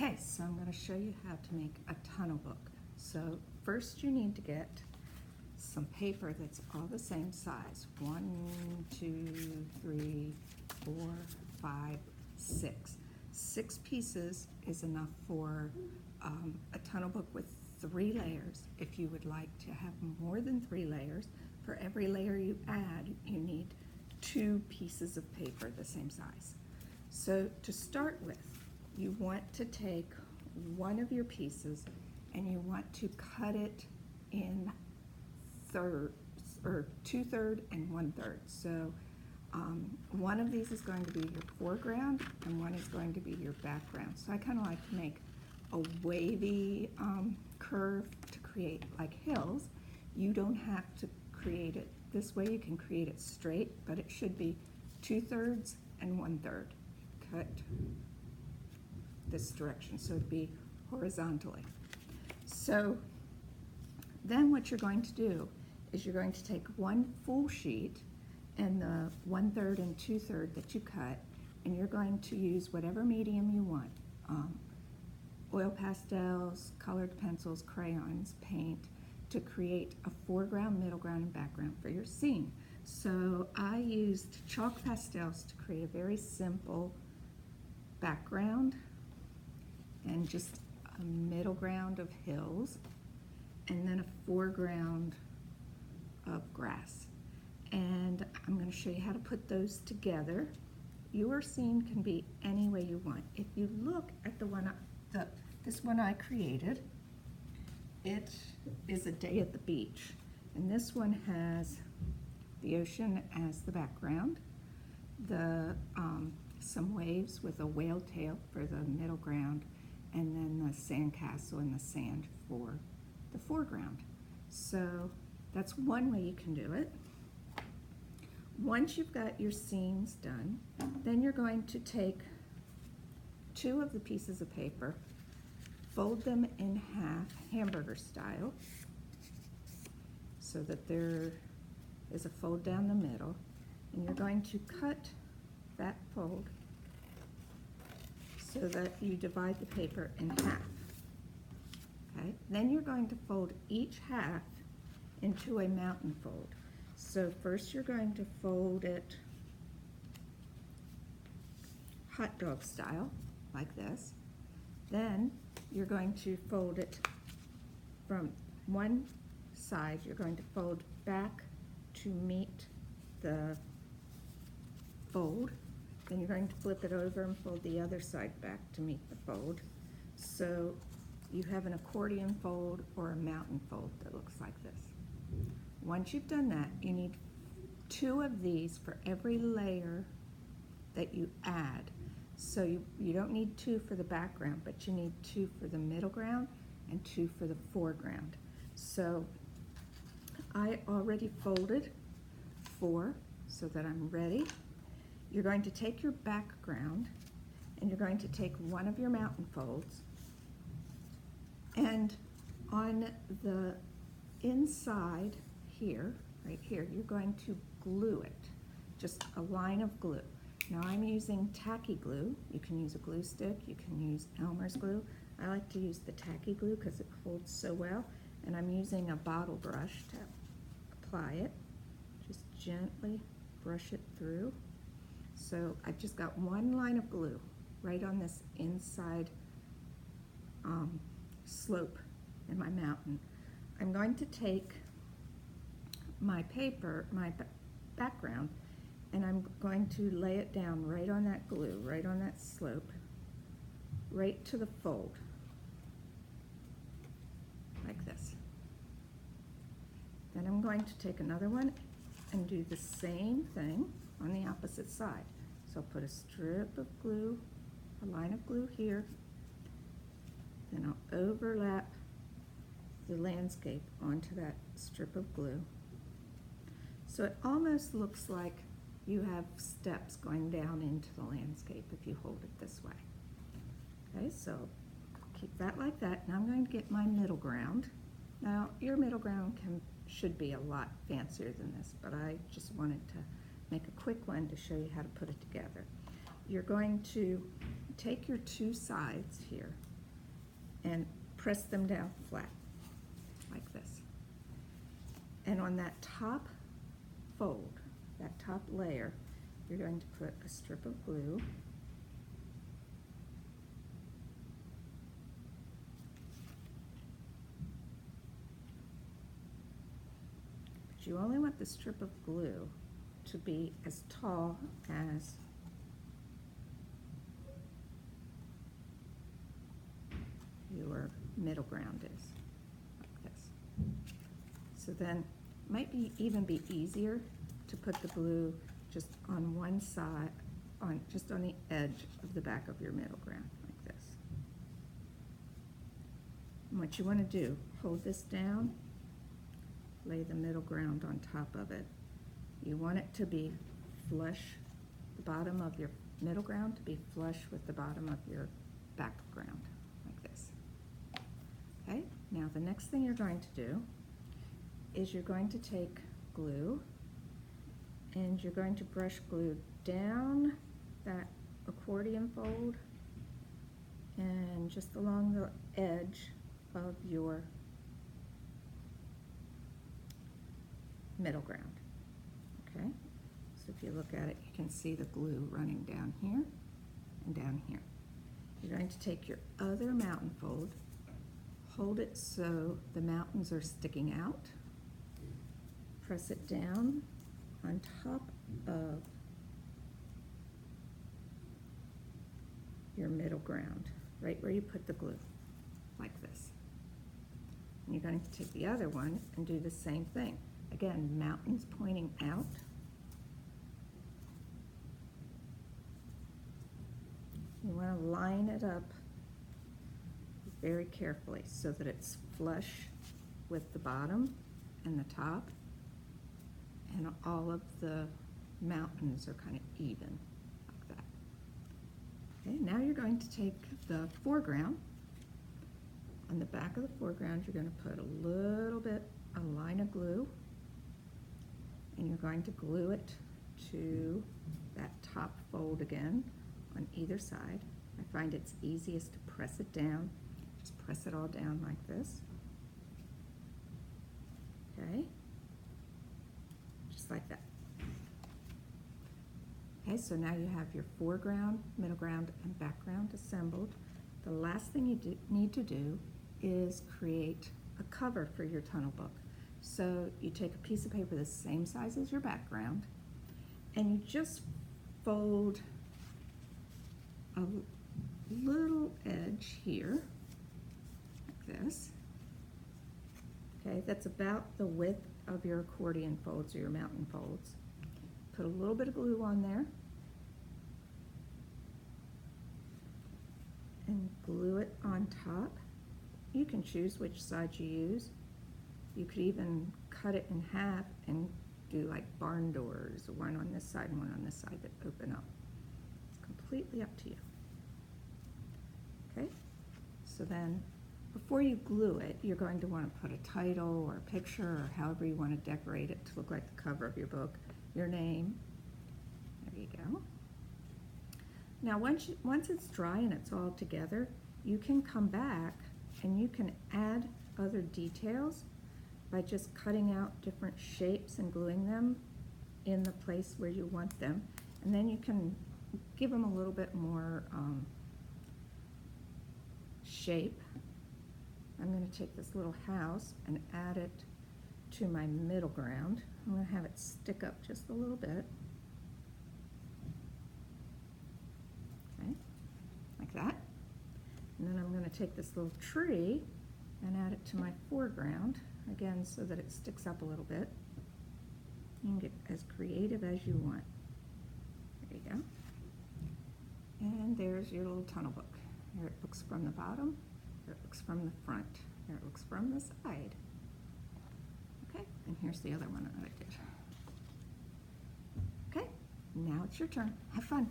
Okay, so I'm going to show you how to make a tunnel book. So first you need to get some paper that's all the same size. 1, 2, 3, 4, 5, 6. 6 pieces is enough for a tunnel book with 3 layers. If you would like to have more than 3 layers, for every layer you add, you need 2 pieces of paper the same size. So to start with, you want to take one of your pieces and you want to cut it in thirds, or 2/3 and 1/3. So one of these is going to be your foreground and one is going to be your background. So I kind of like to make a wavy curve to create like hills. You don't have to create it this way. You can create it straight, but it should be 2/3 and 1/3. Cut this direction, so it'd be horizontally. So then what you're going to do is you're going to take one full sheet and the 1/3 and 2/3 that you cut, and you're going to use whatever medium you want. Oil pastels, colored pencils, crayons, paint, to create a foreground, middle ground, and background for your scene. So I used chalk pastels to create a very simple background and just a middle ground of hills, and then a foreground of grass. And I'm going to show you how to put those together. Your scene can be any way you want. If you look at this one I created, it is a day at the beach, and this one has the ocean as the background, some waves with a whale tail for the middle ground, and then the sandcastle in the sand for the foreground. So that's one way you can do it. Once you've got your scenes done, then you're going to take 2 of the pieces of paper, fold them in half, hamburger style, so that there is a fold down the middle, and you're going to cut that fold so that you divide the paper in half. Okay? Then you're going to fold each half into a mountain fold. So first you're going to fold it hot dog style, like this. Then you're going to fold it from one side, you're going to fold back to meet the fold. Then you're going to flip it over and fold the other side back to meet the fold. So you have an accordion fold or a mountain fold that looks like this. Once you've done that, you need 2 of these for every layer that you add. So you don't need 2 for the background, but you need 2 for the middle ground and 2 for the foreground. So I already folded 4 so that I'm ready. You're going to take your background and you're going to take one of your mountain folds, and on the inside here, right here, you're going to glue it, just a line of glue. Now I'm using tacky glue. You can use a glue stick, you can use Elmer's glue. I like to use the tacky glue because it holds so well, and I'm using a bottle brush to apply it. Just gently brush it through. So I've just got one line of glue right on this inside slope in my mountain. I'm going to take my paper, my background, and I'm going to lay it down right on that glue, right on that slope, right to the fold, like this. Then I'm going to take another one and do the same thing on the opposite side. So I'll put a strip of glue, a line of glue here, then I'll overlap the landscape onto that strip of glue. So it almost looks like you have steps going down into the landscape if you hold it this way. Okay, so keep that like that. Now I'm going to get my middle ground. Now your middle ground should be a lot fancier than this, but I just wanted to make a quick one to show you how to put it together. You're going to take your 2 sides here and press them down flat, like this. And on that top fold, that top layer, you're going to put a strip of glue. But you only want the strip of glue to be as tall as your middle ground is, like this. So then it might even be easier to put the glue just on one side, just on the edge of the back of your middle ground, like this. And what you want to do, hold this down, lay the middle ground on top of it. You want it to be flush, the bottom of your middle ground to be flush with the bottom of your background, like this. Okay, now the next thing you're going to do is you're going to take glue and you're going to brush glue down that accordion fold and just along the edge of your middle ground. Okay, so if you look at it, you can see the glue running down here and down here. You're going to take your other mountain fold, hold it so the mountains are sticking out, press it down on top of your middle ground, right where you put the glue, like this. And you're going to take the other one and do the same thing. Again, mountains pointing out. You want to line it up very carefully so that it's flush with the bottom and the top, and all of the mountains are kind of even, like that. Okay, now you're going to take the foreground. On the back of the foreground, you're going to put a line of glue, and you're going to glue it to that top fold again on either side. I find it's easiest to press it down. Just press it all down like this. Okay, just like that. Okay, so now you have your foreground, middle ground, and background assembled. The last thing you need to do is create a cover for your tunnel book. So you take a piece of paper the same size as your background, and you just fold a little edge here, like this. Okay, that's about the width of your accordion folds or your mountain folds. Put a little bit of glue on there and glue it on top. You can choose which side you use. You could even cut it in half and do like barn doors, one on this side and one on this side that open up. It's completely up to you. Okay, so then before you glue it, you're going to want to put a title or a picture or however you want to decorate it to look like the cover of your book, your name. There you go. Now once it's dry and it's all together, you can come back and you can add other details by just cutting out different shapes and gluing them in the place where you want them. And then you can give them a little bit more shape. I'm going to take this little house and add it to my middle ground. I'm going to have it stick up just a little bit. Okay, like that. And then I'm going to take this little tree and add it to my foreground, again, so that it sticks up a little bit. You can get as creative as you want. There you go. And there's your little tunnel book. Here it looks from the bottom, here it looks from the front, here it looks from the side. Okay, and here's the other one that I did. Okay, now it's your turn. Have fun.